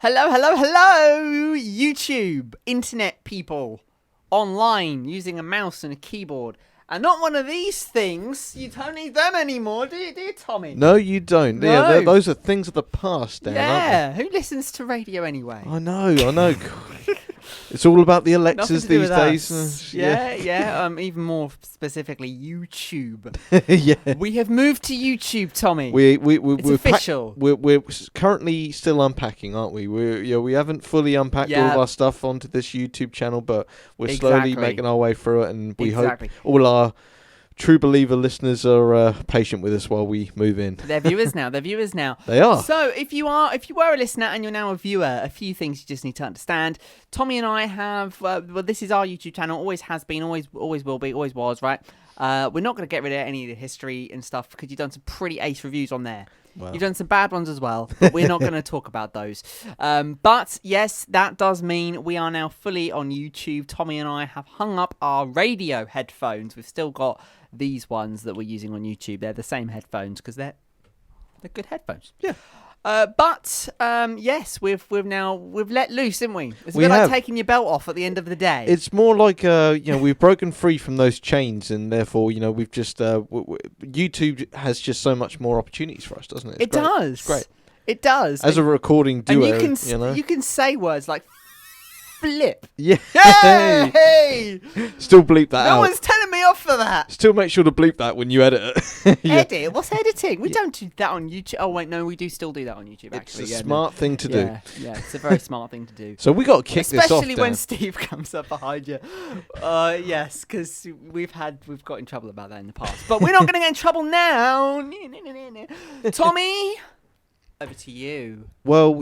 Hello, hello, hello, YouTube, internet people, online, using a mouse and a keyboard. And not one of these things. You don't need them anymore, do you, Tommy? No, you don't. No. Yeah, those are things of the past, Dan, yeah, who listens to radio anyway? I know. It's all about the Nothing Alexas to do these with days. us. Yeah. Even more specifically, YouTube. Yeah. We have moved to YouTube, Tommy. It's It's official. We're currently still unpacking, aren't we? We haven't fully unpacked all of our stuff onto this YouTube channel, but we're slowly making our way through it, and we hope all our true believer listeners are patient with us while we move in. They're viewers now. They are. So if you were a listener and you're now a viewer, a few things you just need to understand. Tommy and I have, this is our YouTube channel. Always has been, always will be, always was, right? We're not going to get rid of any of the history and stuff because you've done some pretty ace reviews on there. Well. You've done some bad ones as well, but we're not going to talk about those. But yes, that does mean we are now fully on YouTube. Tommy and I have hung up our radio headphones. We've still got these ones that we're using on YouTube. They're the same headphones because they're good headphones. Yeah. But yes, we've let loose, haven't we? It's a bit like taking your belt off at the end of the day. It's more like we've broken free from those chains, and therefore we've just YouTube has just so much more opportunities for us, doesn't it? It does. It's great. It does. As a recording duo, and you can say words like flip. Yeah. Hey! Still bleep that out. No one's telling me off for that. Still make sure to bleep that when you edit it. Yeah. Edit? What's editing? We don't do that on YouTube. Oh, wait, no, we do still do that on YouTube, actually. It's a smart thing to do. Yeah, it's a very smart thing to do. So we got to kick this off, especially when Steve comes up behind you. Yes, because we've got in trouble about that in the past. But we're not going to get in trouble now. Tommy, over to you. Well,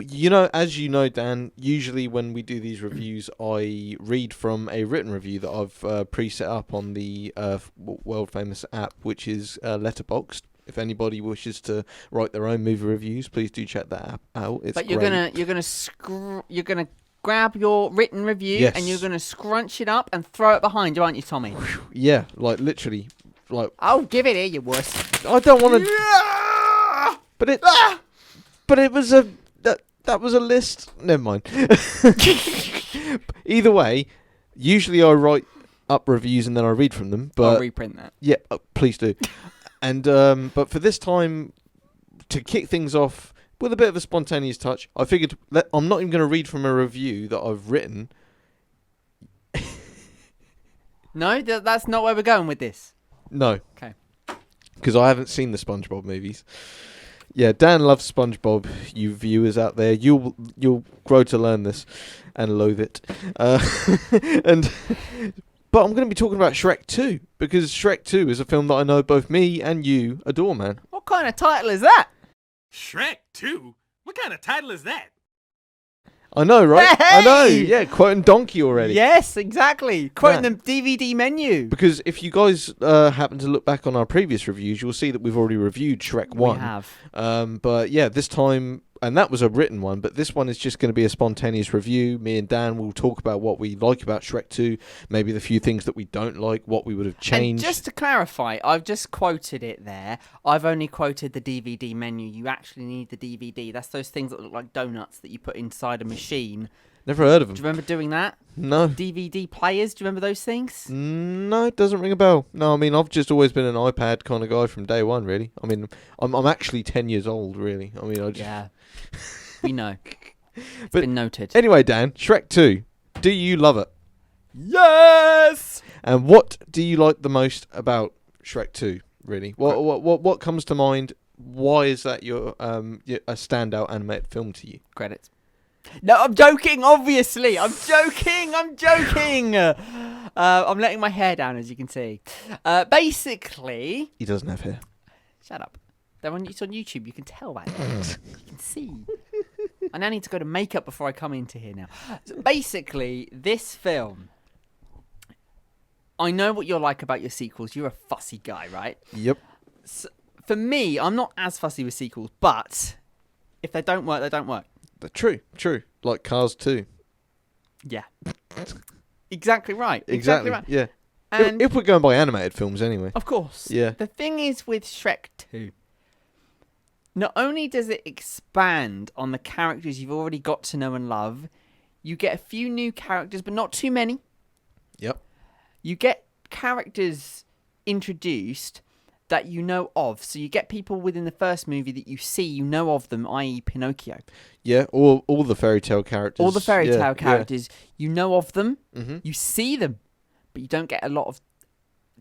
as you know, Dan, usually when we do these reviews, I read from a written review that I've pre-set up on the world-famous app, which is Letterboxd. If anybody wishes to write their own movie reviews, please do check that app out. It's you're gonna grab your written review and you're gonna scrunch it up and throw it behind you, aren't you, Tommy? Yeah, like literally, like. Oh, give it here, you wuss. I don't want to. But it was that was a list. Never mind. Either way, usually I write up reviews and then I read from them. But I'll reprint that. Yeah, please do. And but for this time, to kick things off with a bit of a spontaneous touch, I figured I'm not even going to read from a review that I've written. No, that's not where we're going with this. No. Okay. Because I haven't seen the SpongeBob movies. Yeah, Dan loves SpongeBob. You viewers out there, you'll grow to learn this and loathe it. But I'm going to be talking about Shrek 2 because Shrek 2 is a film that I know both me and you adore, man. What kind of title is that? Shrek 2? What kind of title is that? I know, right? Hey! I know. Yeah, quoting Donkey already. Yes, exactly. Quoting the DVD menu. Because if you guys happen to look back on our previous reviews, you'll see that we've already reviewed Shrek 1. We have. But yeah, this time, and that was a written one, but this one is just going to be a spontaneous review. Me and Dan will talk about what we like about Shrek 2, maybe the few things that we don't like, what we would have changed. And just to clarify, I've just quoted it there. I've only quoted the DVD menu. You actually need the DVD. That's those things that look like donuts that you put inside a machine. Never heard of them. Do you remember doing that? No. DVD players, do you remember those things? No, it doesn't ring a bell. No, I mean, I've just always been an iPad kind of guy from day one, really. I mean, I'm actually 10 years old, really. I mean, Yeah, we know. It's been noted. Anyway, Dan, Shrek 2, do you love it? Yes! And what do you like the most about Shrek 2, really? What comes to mind? Why is that your a standout animated film to you? Credits. No, I'm joking, obviously. I'm joking. I'm letting my hair down, as you can see. Basically... He doesn't have hair. Shut up. It's on YouTube. You can tell that. You can see. I now need to go to makeup before I come into here now. So basically, this film... I know what you're like about your sequels. You're a fussy guy, right? Yep. So, for me, I'm not as fussy with sequels, but if they don't work, they don't work. True. Like Cars 2. Yeah. Exactly right. Exactly right. Yeah. And if we're going by animated films anyway. of course. Yeah. The thing is with Shrek 2, not only does it expand on the characters you've already got to know and love, you get a few new characters, but not too many. Yep. You get characters introduced that you know of. So you get people within the first movie that you know of them, i.e. Pinocchio. Yeah, all the fairy tale characters. All the fairy tale characters, you know of them, Mm-hmm. you see them, but you don't get a lot of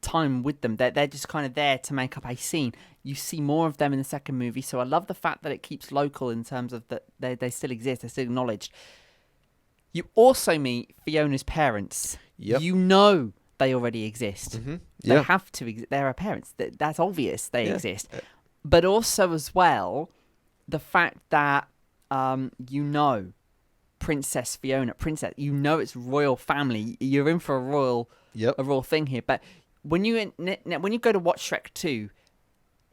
time with them. They're just kind of there to make up a scene. You see more of them in the second movie, so I love the fact that it keeps local in terms of that they still exist, they're still acknowledged. You also meet Fiona's parents. Yep. You know they already exist. Mm-hmm. They Yeah. have to exist. They're her parents. That's obvious they Yeah. exist. But also as well, the fact that you know Princess Fiona, you know it's royal family. You're in for Yep. a royal thing here. But when you go to watch Shrek 2,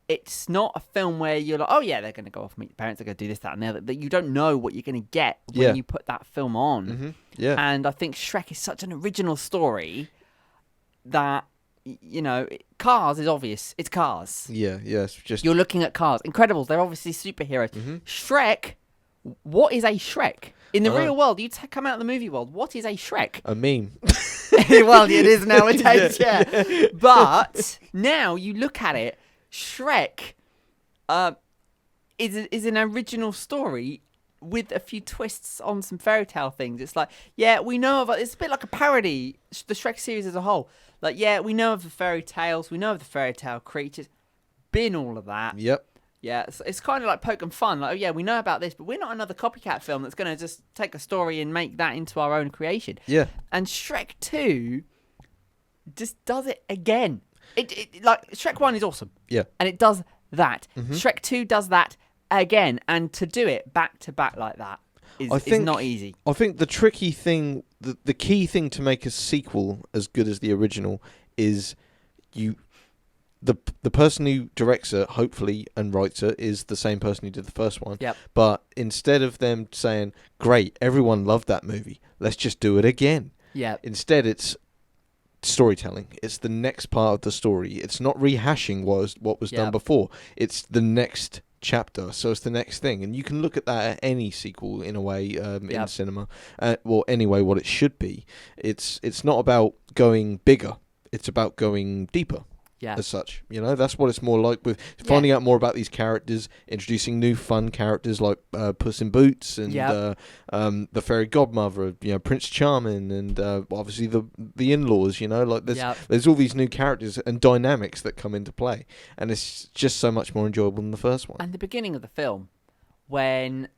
it's not a film where you're like, oh yeah, they're going to go off and meet your parents, they're going to do this, that, and the other. That you don't know what you're going to get when you put that film on. Mm-hmm. Yeah. And I think Shrek is such an original story that, you know, Cars is obvious. It's Cars. Yeah. It's just. You're looking at Cars. Incredibles, they're obviously superheroes. Mm-hmm. Shrek, what is a Shrek? In the I know. real world, you come out of the movie world, what is a Shrek? A meme. Well, it is nowadays, yeah. But now you look at it, Shrek is an original story with a few twists on some fairy tale things. It's like, yeah, we know of it. It's a bit like a parody, the Shrek series as a whole. Like, yeah, we know of the fairy tales, we know of the fairy tale creatures. Bin all of that. Yep. Yeah, it's kind of like poking fun. Like, oh yeah, we know about this, but we're not another copycat film that's going to just take a story and make that into our own creation. Yeah. And Shrek 2 just does it again. It like Shrek 1 is awesome. Yeah. And it does that. Mm-hmm. Shrek 2 does that again. And to do it back to back like that is not easy. I think the tricky thing, the key thing to make a sequel as good as the original is the person who directs it, hopefully, and writes it is the same person who did the first one. Yep. But instead of them saying, great, everyone loved that movie, let's just do it again. Yeah. Instead, it's storytelling. It's the next part of the story. It's not rehashing what was done before. It's the next chapter. So it's the next thing. And you can look at that at any sequel in a way in cinema. Well, anyway, what it should be. It's not about going bigger. It's about going deeper. Yeah. As such, you know, that's what it's more like with finding out more about these characters, introducing new fun characters like Puss in Boots and the fairy godmother, you know, Prince Charming, and obviously the in-laws. You know, like there's all these new characters and dynamics that come into play, and it's just so much more enjoyable than the first one. And the beginning of the film, when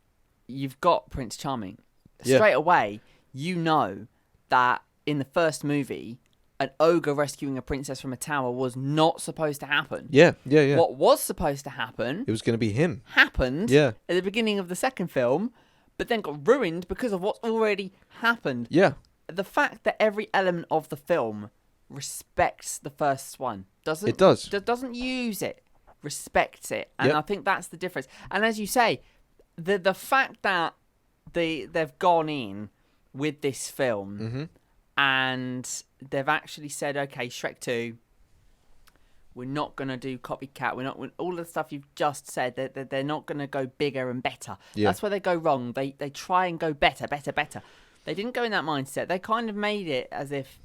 you've got Prince Charming, straight away you know that in the first movie, an ogre rescuing a princess from a tower was not supposed to happen. Yeah. What was supposed to happen... It was going to be him. ...happened at the beginning of the second film, but then got ruined because of what's already happened. Yeah. The fact that every element of the film respects the first one. It does. Doesn't use it. Respects it. And I think that's the difference. And as you say, the fact that they've gone in with this film... Mm-hmm. And they've actually said, okay, Shrek 2, we're not going to do copycat. We're not all the stuff you've just said. They're not going to go bigger and better. Yeah. That's where they go wrong. They try and go better. They didn't go in that mindset. They kind of made it as if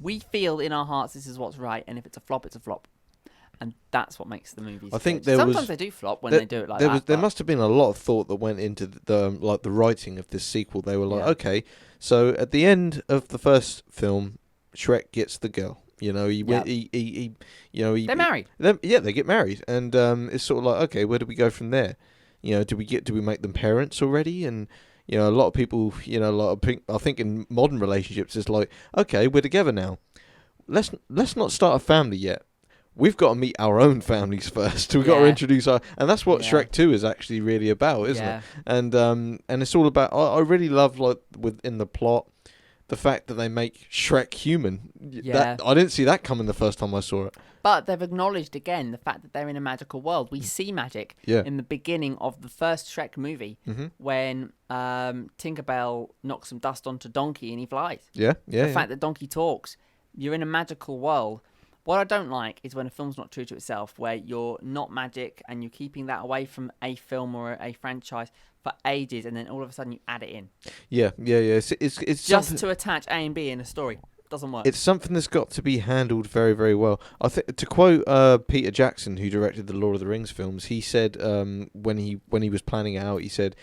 we feel in our hearts this is what's right, and if it's a flop, it's a flop. And that's what makes the movies. I think good. Sometimes they do flop when they do it like that. There must have been a lot of thought that went into the writing of this sequel. They were like, okay, so at the end of the first film, Shrek gets the girl. You know, they're married. They get married, and it's sort of like, okay, where do we go from there? You know, do we make them parents already? And you know, a lot of people, you know, I think in modern relationships, it's like, okay, we're together now. Let's not start a family yet. We've got to meet our own families first. We've got to introduce and that's what Shrek 2 is actually really about, isn't it? And it's all about. I really love within the plot, the fact that they make Shrek human. Yeah. I didn't see that coming the first time I saw it. But they've acknowledged again the fact that they're in a magical world. We see magic in the beginning of the first Shrek movie when Tinkerbell knocks some dust onto Donkey and he flies. The fact that Donkey talks. You're in a magical world. What I don't like is when a film's not true to itself, where you're not magic and you're keeping that away from a film or a franchise for ages, and then all of a sudden you add it in. Yeah. It's Just to attach A and B in a story. Doesn't work. It's something that's got to be handled very, very well. I think, to quote Peter Jackson, who directed the Lord of the Rings films, he said when he was planning it out, he said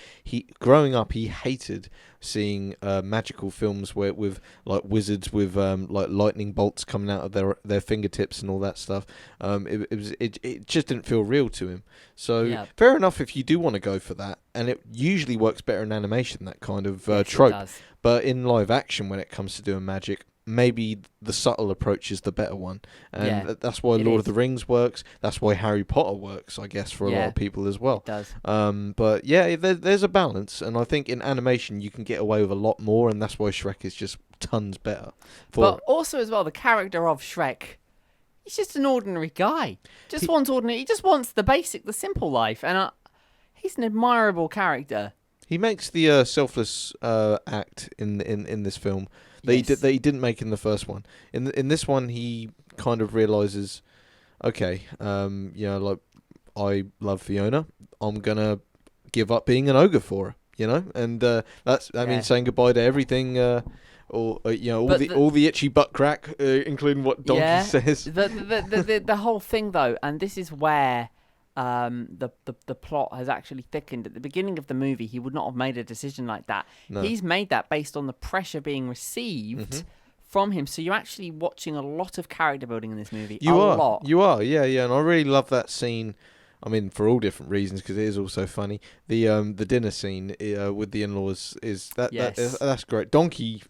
growing up he hated seeing magical films with like wizards with like lightning bolts coming out of their fingertips and all that stuff. It just didn't feel real to him. So fair enough if you do want to go for that, and it usually works better in animation, that kind of trope. It does. But in live action, when it comes to doing magic, maybe the subtle approach is the better one, and that's why Lord of the Rings works. That's why Harry Potter works, I guess, for a lot of people as well. It does. But yeah, there's a balance, and I think in animation you can get away with a lot more, and that's why Shrek is just tons better. But also as well, the character of Shrek, he's just an ordinary guy. He just wants the basic, the simple life, and he's an admirable character. He makes the selfless act in this film that he didn't make in the first one. In this one, he kind of realizes, okay, like I love Fiona, I'm gonna give up being an ogre for her, and that means saying goodbye to everything. Or all the itchy butt crack, including what Donkey says. The whole thing though, and this is where the plot has actually thickened. At the beginning of the movie, he would not have made a decision like that. No. He's made that based on the pressure being received from him. So you're actually watching a lot of character building in this movie. You are, yeah, and I really love that scene. I mean, for all different reasons, because it is also funny. The dinner scene with the in-laws that's great. Donkey,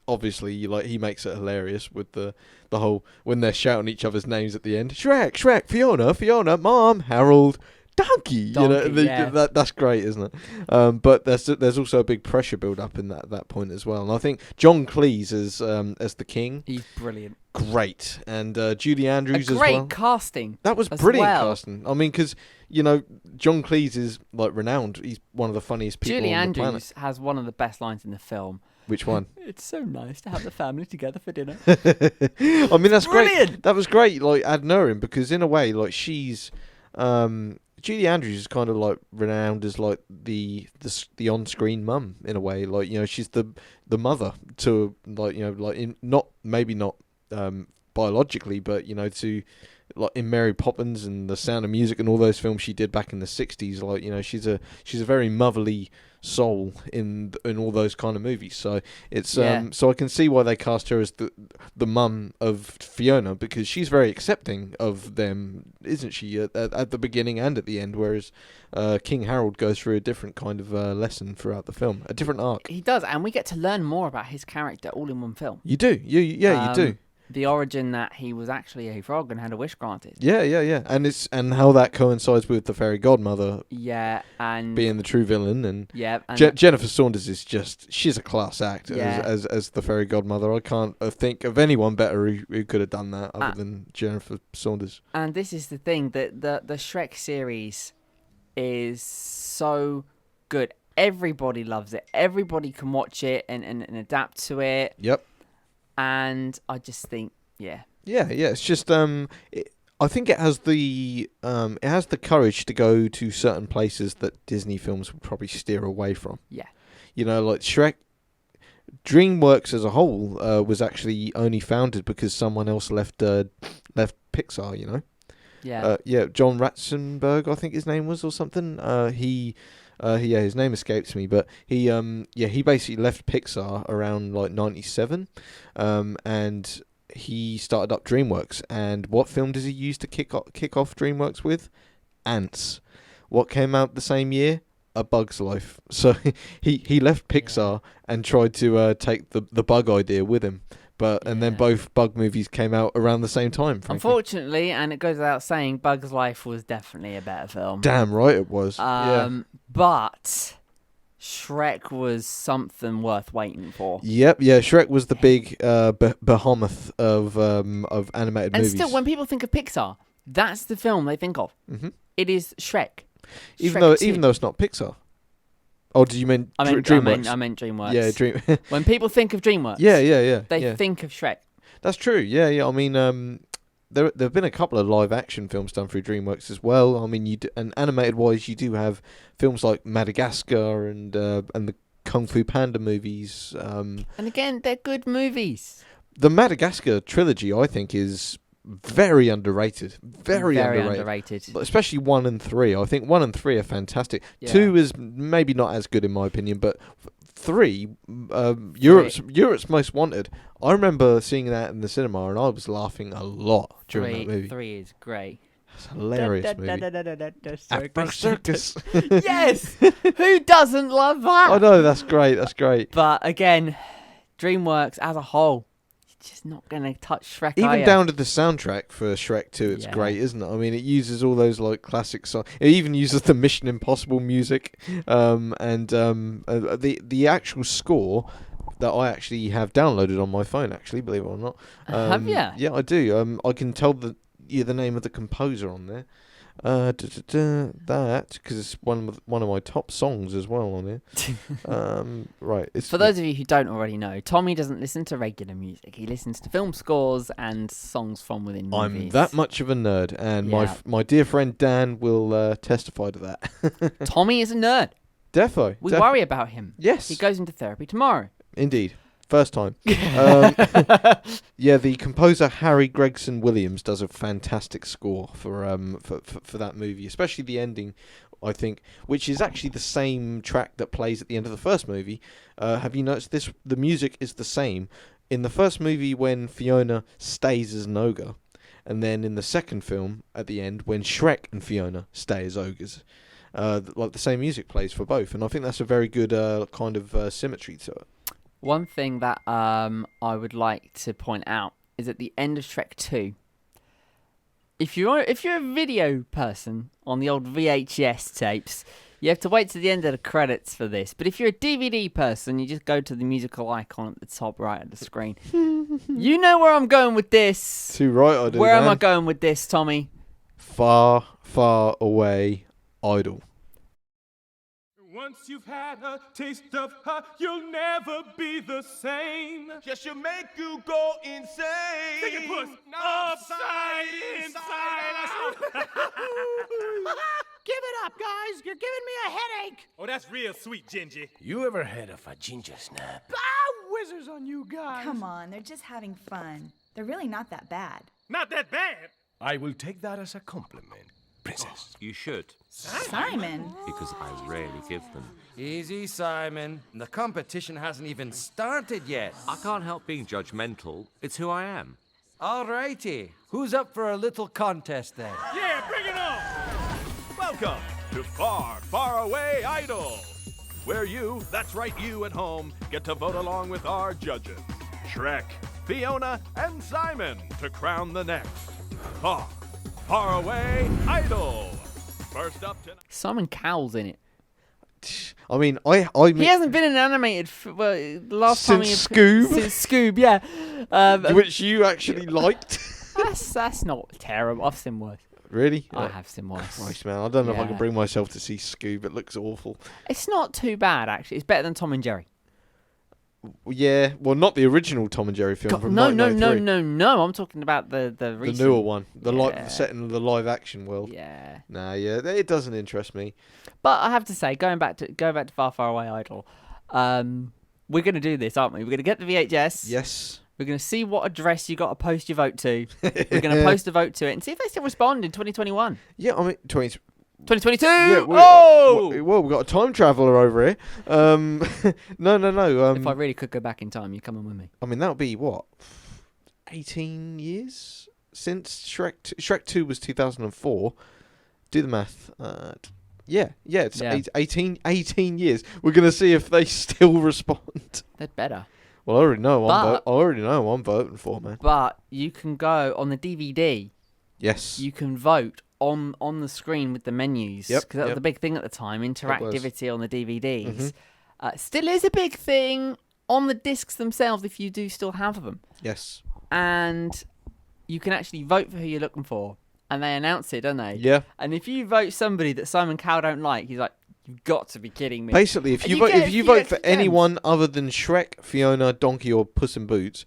obviously, he makes it hilarious with the whole when they're shouting each other's names at the end. Shrek, Fiona, Mom, Harold, Donkey. That's great, isn't it? But there's also a big pressure build up in that point as well. And I think John Cleese as the king, he's brilliant, great, and Julie Andrews as well. Great casting. That was brilliant casting. I mean, because John Cleese is like renowned. He's one of the funniest people Julie on the planet. Andrews has one of the best lines in the film. Which one? It's so nice to have the family together for dinner. I mean, that's brilliant. Great. That was great, like ad Nurin, because in a way, like she's Julie Andrews is kind of like renowned as like the on-screen mum in a way. Like she's the mother to not biologically, but to like in Mary Poppins and The Sound of Music and all those films she did back in the 60s. Like she's a very motherly soul in all those kind of movies. So it's so I can see why they cast her as the mum of Fiona, because she's very accepting of them, isn't she, at the beginning and at the end, whereas King Harold goes through a different kind of lesson throughout the film, a different arc. He does, and we get to learn more about his character all in one film. You do. You do. The origin that he was actually a frog and had a wish granted. Yeah, and how that coincides with the fairy godmother. Yeah, and being the true villain, and and Jennifer Saunders is she's a class act as the fairy godmother. I can't think of anyone better who could have done that other than Jennifer Saunders. And this is the thing, that the Shrek series is so good. Everybody loves it. Everybody can watch it and adapt to it. Yep. And I just think, yeah. It's just I think it has the courage to go to certain places that Disney films would probably steer away from. Yeah. Like Shrek. DreamWorks as a whole was actually only founded because someone else left Pixar. Yeah. John Ratzenberg, I think his name was, or something. His name escapes me, but he basically left Pixar around like 97, and he started up DreamWorks. And what film does he use to kick off DreamWorks with? Ants. What came out the same year? A Bug's Life. So he left Pixar and tried to take the bug idea with him. And then both Bug movies came out around the same time, frankly. Unfortunately, and it goes without saying, Bug's Life was definitely a better film. Damn right it was. But Shrek was something worth waiting for. Yep, Shrek was the big behemoth of animated movies. And still, when people think of Pixar, that's the film they think of. Mm-hmm. It is Shrek. Even though it's not Pixar. Oh, did you mean DreamWorks? I meant DreamWorks. Yeah, When people think of DreamWorks, they think of Shrek. That's true. Yeah. I mean, there have been a couple of live action films done through DreamWorks as well. I mean, and animated wise, you do have films like Madagascar and the Kung Fu Panda movies. And again, they're good movies. The Madagascar trilogy, I think, is very underrated. Very underrated. Especially 1 and 3. I think 1 and 3 are fantastic. Yeah. 2 is maybe not as good in my opinion, but 3, Europe's Most Wanted. I remember seeing that in the cinema and I was laughing a lot during that movie. 3 is great. It's a hilarious movie. Afro Circus. Yes! Who doesn't love that? I know, that's great. That's great. But again, DreamWorks as a whole, just not going to touch Shrek. Even down to the soundtrack for Shrek 2, it's great, isn't it? I mean, it uses all those like classic songs. It even uses the Mission Impossible music, and the actual score that I actually have downloaded on my phone. Actually, believe it or not, have you? Yeah, I do. I can tell the name of the composer on there. That because it's one of my top songs as well on here. Right. For those of you who don't already know, Tommy doesn't listen to regular music. He listens to film scores and songs from within movies. I'm that much of a nerd, and my dear friend Dan will testify to that. Tommy is a nerd. Defo. We worry about him. Yes. He goes into therapy tomorrow. Indeed. First time. Yeah, the composer Harry Gregson Williams does a fantastic score for that movie, especially the ending, I think, which is actually the same track that plays at the end of the first movie. Have you noticed this? The music is the same in the first movie when Fiona stays as an ogre, and then in the second film at the end when Shrek and Fiona stay as ogres. Like the same music plays for both, and I think that's a very good kind of symmetry to it. One thing that I would like to point out is at the end of Shrek 2. If you're a video person on the old VHS tapes, you have to wait to the end of the credits for this. But if you're a DVD person, you just go to the musical icon at the top right of the screen. You know where I'm going with this. Too right, I do. Where am I going with this, Tommy? Far, far away, idol. Once you've had a taste of her, you'll never be the same. Just she'll make you go insane. Take it, puss. Upside, inside out. Give it up, guys. You're giving me a headache. Oh, that's real sweet, Gingy. You ever heard of a ginger snap? Ah, whizzers on you guys. Come on, they're just having fun. They're really not that bad. Not that bad. I will take that as a compliment, princess. You should, Simon? because I rarely give them. Easy, Simon. The competition hasn't even started yet. I can't help being judgmental. It's who I am. Alrighty. Who's up for a little contest then? Yeah, bring it on. Welcome to Far, Far Away Idol, where you, that's right, you at home, get to vote along with our judges, Shrek, Fiona, and Simon, to crown the next Far, Far Away Idol. First up tonight. Simon Cowell's in it. I mean, He hasn't been in an animated the last time Since Scoob? Since Scoob, yeah. which you actually liked. That's not terrible. I've seen worse. Really? I have seen worse. Christ, man, I don't know if I can Yeah. bring myself to see Scoob. It looks awful. It's not too bad, actually. It's better than Tom and Jerry. Yeah, well, not the original Tom and Jerry film from No. 1993. I'm talking about the The recent. newer one, Yeah. set in the live action world. Yeah. Nah, yeah, it doesn't interest me. But I have to say, going back to Far Far Away Idol, we're gonna do this, aren't we? We're gonna get the VHS. Yes. We're gonna see what address you got to post your vote to. We're gonna post a vote to it and see if they still respond in 2021. Yeah, I mean, 2022. Yeah, Oh! well, we've got a time traveller over here. No. If I really could go back in time, you're coming with me. I mean, that'll be what, 18 years since Shrek. Shrek 2 was 2004. Do the math. It's Yeah. 18 years. We're gonna see if they still respond. They're better. Well, I already know. But- I already know who I'm voting for, man. But you can go on the DVD. Yes. You can vote on the screen with the menus. Yep, Because that was yep. the big thing at the time. Interactivity on the DVDs. Mhm. Still is a big thing on the discs themselves if you do still have them. Yes. And you can actually vote for who you're looking for. And they announce it, don't they? Yeah. And if you vote somebody that Simon Cowell don't like, he's like, you've got to be kidding me. Basically, if And you you vote, get if a you few vote for extra gems. anyone other than Shrek, Fiona, Donkey, or Puss in Boots,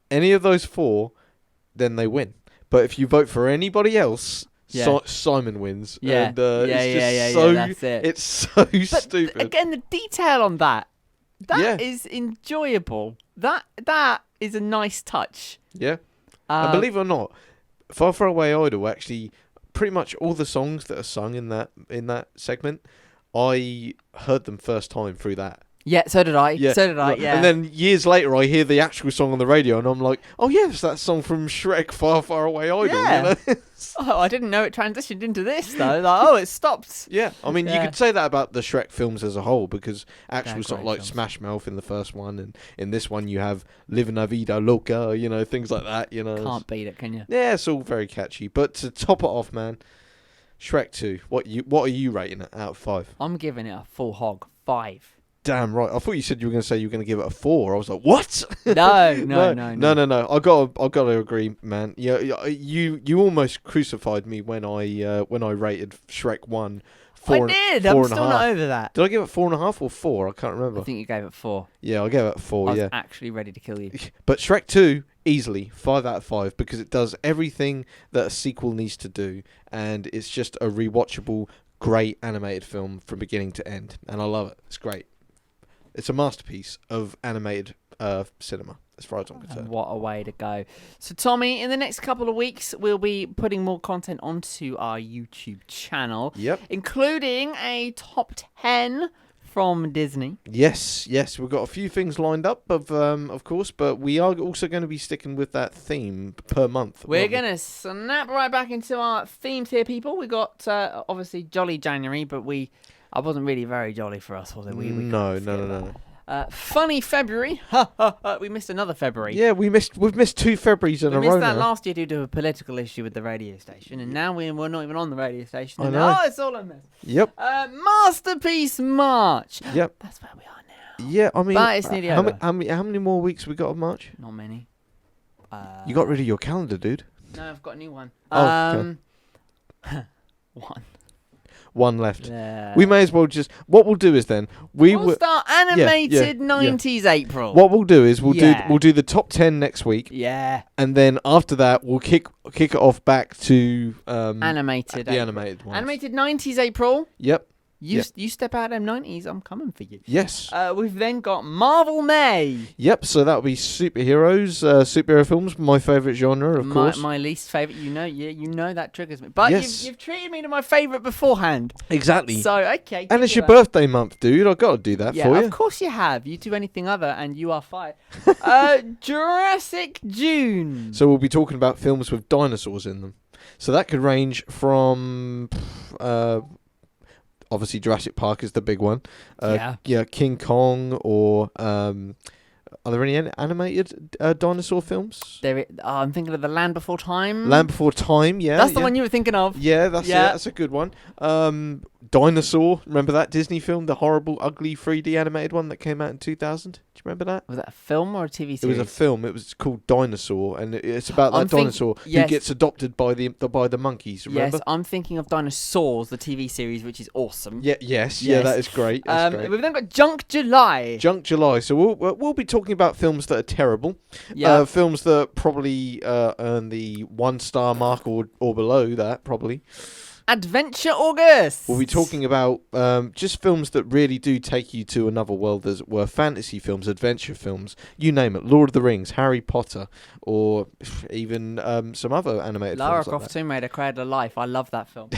any of those four, then they win. But if you vote for anybody else, Yeah. Simon wins. Yeah. And, Yeah, it's just yeah, so, that's it. It's so But stupid. again, the detail on that Yeah. is enjoyable. That is a nice touch. Yeah. And believe it or not, Far Far Away Idol, actually, pretty much all the songs that are sung in that segment, I heard them first time through that. Yeah, so did I. Yeah. So did I. Yeah. And then years later, I hear the actual song on the radio, and I'm like, oh yes, that song from Shrek, Far Far Away Idol. Yeah. You know? Oh, I didn't know it transitioned into this though. Like, oh, it stopped. Yeah, I mean, you Yeah. could say that about the Shrek films as a whole, because actual sort of great like films. Smash Mouth in the first one, and in this one you have Livin' La Vida Loca, you know, things like that, you know. Can't beat it, can you? Yeah, it's all very catchy. But to top it off, man, Shrek 2, what are you rating it out of 5? I'm giving it a full hog 5. Damn right. I thought you said you were going to say you were going to give it a 4. I was like, what? No. No. I got to agree, man. Yeah, you almost crucified me when I rated Shrek 1. I did. I'm still not over that. Did I give it 4.5 or 4? I can't remember. I think you gave it 4. Yeah, I gave it 4. I was Yeah, actually ready to kill you. but Shrek 2 easily 5 out of 5 because it does everything that a sequel needs to do, and it's just a rewatchable, great animated film from beginning to end, and I love it. It's great. It's a masterpiece of animated cinema, as far as I'm concerned. What a way to go. So, Tommy, in the next couple of weeks, we'll be putting more content onto our YouTube channel. Yep. Including a top 10 from Disney. Yes, we've got a few things lined up, of course, but we are also going to be sticking with that theme per month. We're aren't we? going to snap right back into our themes here, people. We got, obviously, Jolly January, but I wasn't really very jolly for us, was it? We No. Funny February. We missed another February. Yeah, we've missed 2 Februaries in We a row missed that now. last year due to a political issue with the radio station, and now we're not even on the radio station. I And, know. oh, it's all a mess. Yep. Masterpiece March. Yep. That's where we are now. Yeah, I mean, But it's nearly over. how many more weeks we got of March? Not many. You got rid of your calendar, dude. No, I've got a new one. Oh, One. One left. Yeah. We may as well just. What we'll do is then We'll start animated 90s April. What we'll do is we'll Yeah. do the top 10 next week, Yeah. and then after that we'll kick it off back to Animated. the animated ones. Animated 90s April. Yep. You step out of them 90s, I'm coming for you. Yes. We've then got Marvel May. Yep. So that'll be superhero films. My favourite genre, of course. My least favourite. You know that triggers me. But Yes. you've treated me to my favourite beforehand. Exactly. So okay. And it's give your you that. birthday month, dude. I've got to do that Yeah, for you. of course you have. You do anything other, and you are fired. Jurassic June. So we'll be talking about films with dinosaurs in them. So that could range from obviously Jurassic Park is the big one. Yeah, King Kong, or are there any animated dinosaur films? I'm thinking of The Land Before Time. Land Before Time, yeah. That's the one you were thinking of. Yeah, that's a good one. Dinosaur, remember that Disney film, the horrible, ugly 3D animated one that came out in 2000? Do you remember that? Was that a film or a TV series? It was a film. It was called Dinosaur, and it's about that dinosaur who gets adopted by the monkeys. Remember? Yes, I'm thinking of Dinosaurs, the TV series, which is awesome. Yeah, yes, that is great. That's great. We've then got Junk July. Junk July. So we'll be talking about films that are terrible. Yeah. Films that probably earn the 1-star mark or below that, probably. Adventure August. We'll be talking about just films that really do take you to another world, as it were. Fantasy films, adventure films, you name it. Lord of the Rings, Harry Potter, or even some other animated Lara films like Croft, that. Tomb Raider, Cradle of Life. I love that film.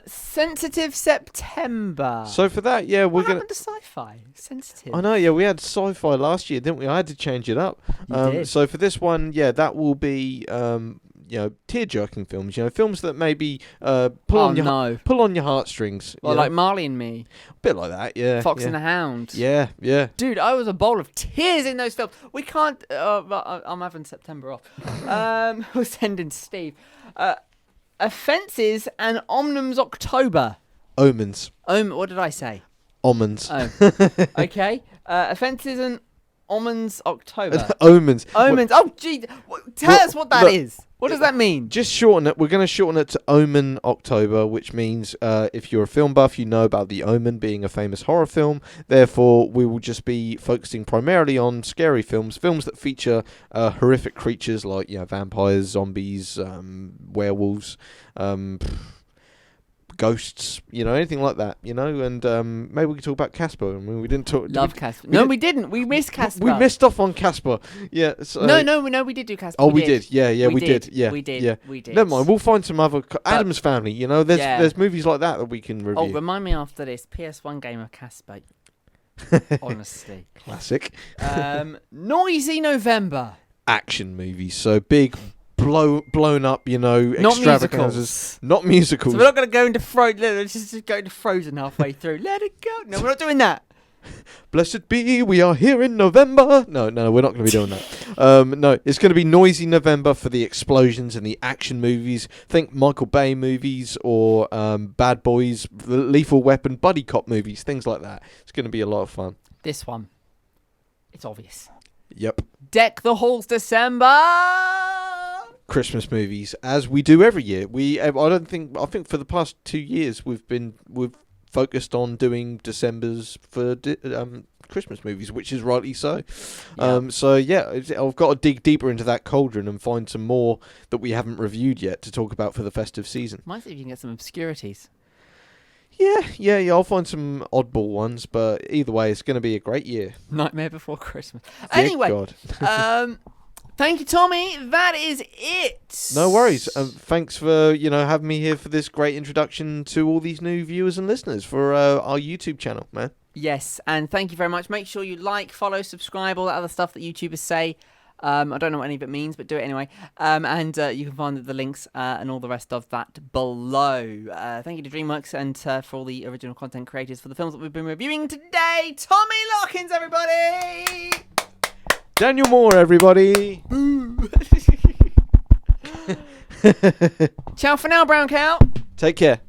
Sensitive September. So for that, yeah, what happened to sci-fi? Sensitive. I know, yeah, we had sci-fi last year, didn't we? I had to change it up. You did. So for this one, yeah, that will be tear-jerking films. Films that maybe pull on your heartstrings. Well, like Marley and Me. A bit like that, yeah. Fox yeah. and the Hound. Yeah. Dude, I was a bowl of tears in those films. We can't. I'm having September off. We're sending Steve. Offences and Omnum's October. Omens. What did I say? Omens. Oh. Okay. Offences and Omens October. Omens. Omens. Oh, gee. Tell us what that look, is. What does that mean? Just shorten it. We're going to shorten it to Omen October, which means if you're a film buff, you know about The Omen being a famous horror film. Therefore, we will just be focusing primarily on scary films that feature horrific creatures like vampires, zombies, werewolves, ghosts, anything like that, and maybe we could talk about Casper. I mean, we didn't talk. Love Casper. No, we didn't. We missed Casper. We missed off on Casper. Yeah. So, No, we did do Casper. Oh, we did. Yeah, we did. Yeah, we did. Yeah. We did. Never mind. We'll find some other Adam's Family. There's movies like that we can review. Oh, remind me after this PS1 game of Casper. Honestly, classic. Noisy November. Action movies. So big. Blown up, Not extravaganzas. Not musicals. So we're not going to go into Frozen. Let's just go into Frozen halfway through. Let it go. No, we're not doing that. Blessed be, we are here in November. No, we're not going to be doing that. No, it's going to be Noisy November for the explosions and the action movies. Think Michael Bay movies or Bad Boys, Lethal Weapon, buddy cop movies, things like that. It's going to be a lot of fun. This one, it's obvious. Yep. Deck the Halls December. Christmas movies, as we do every year. I think for the past 2 years we've focused on doing December's for Christmas movies, which is rightly so. Yeah. I've got to dig deeper into that cauldron and find some more that we haven't reviewed yet to talk about for the festive season. Might see if you can get some obscurities. Yeah. I'll find some oddball ones, but either way, it's going to be a great year. Nightmare Before Christmas. Dear Anyway, God. Thank you, Tommy. That is it. No worries. Thanks for having me here for this great introduction to all these new viewers and listeners for our YouTube channel, man. Yes, and thank you very much. Make sure you like, follow, subscribe, all that other stuff that YouTubers say. I don't know what any of it means, but do it anyway. And you can find the links and all the rest of that below. Thank you to DreamWorks and for all the original content creators for the films that we've been reviewing today. Tommy Larkins, everybody! Daniel Moore, everybody. Ciao for now, Brown Cow. Take care.